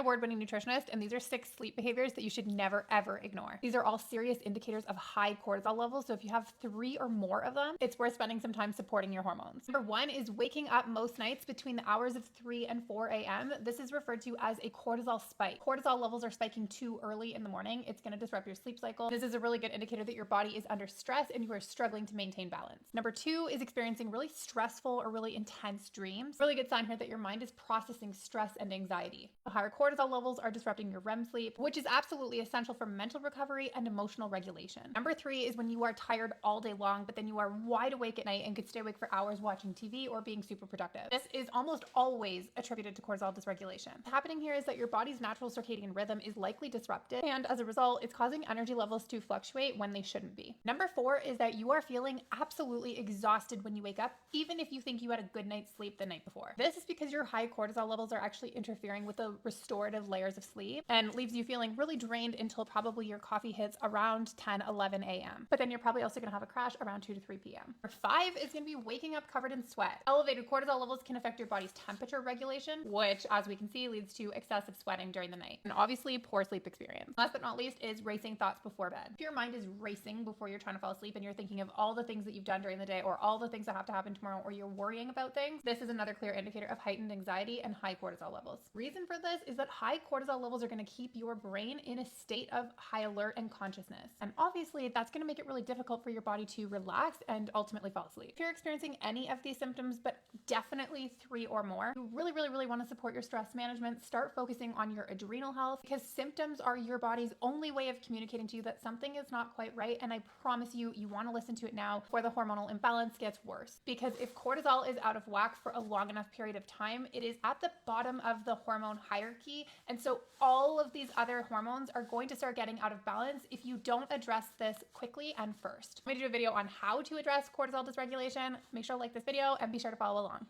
award-winning nutritionist, and these are 6 sleep behaviors that you should never ever ignore. These are all serious indicators of high cortisol levels, so if you have 3 or more of them, it's worth spending some time supporting your hormones. Number 1 is waking up most nights between the hours of 3 and 4 a.m. This is referred to as a cortisol spike. Cortisol levels are spiking too early in the morning. It's going to disrupt your sleep cycle. This is a really good indicator that your body is under stress and you are struggling to maintain balance. Number 2 is experiencing really stressful or really intense dreams. Really good sign here that your mind is processing stress and anxiety. The higher cortisol levels are disrupting your REM sleep, which is absolutely essential for mental recovery and emotional regulation. Number 3 is when you are tired all day long, but then you are wide awake at night and could stay awake for hours watching TV or being super productive. This is almost always attributed to cortisol dysregulation. What's happening here is that your body's natural circadian rhythm is likely disrupted, and as a result, it's causing energy levels to fluctuate when they shouldn't be. Number 4 is that you are feeling absolutely exhausted when you wake up, even if you think you had a good night's sleep the night before. This is because your high cortisol levels are actually interfering with the restorative layers of sleep and leaves you feeling really drained until probably your coffee hits around 10, 11 a.m. But then you're probably also going to have a crash around 2 to 3 p.m. Number 5 is going to be waking up covered in sweat. Elevated cortisol levels can affect your body's temperature regulation, which, as we can see, leads to excessive sweating during the night, and obviously poor sleep experience. Last but not least is racing thoughts before bed. If your mind is racing before you're trying to fall asleep and you're thinking of all the things that you've done during the day or all the things that have to happen tomorrow, or you're worrying about things, this is another clear indicator of heightened anxiety and high cortisol levels. Reason for this is that high cortisol levels are going to keep your brain in a state of high alert and consciousness. And obviously that's going to make it really difficult for your body to relax and ultimately fall asleep. If you're experiencing any of these symptoms, but definitely 3 or more, you really want to support your stress management. Start focusing on your adrenal health, because symptoms are your body's only way of communicating to you that something is not quite right. And I promise you, you want to listen to it now before the hormonal imbalance gets worse. Because if cortisol is out of whack for a long enough period of time, it is at the bottom of the hormone hierarchy. And so all of these other hormones are going to start getting out of balance if you don't address this quickly and first. I'm going to do a video on how to address cortisol dysregulation. Make sure to like this video and be sure to follow along.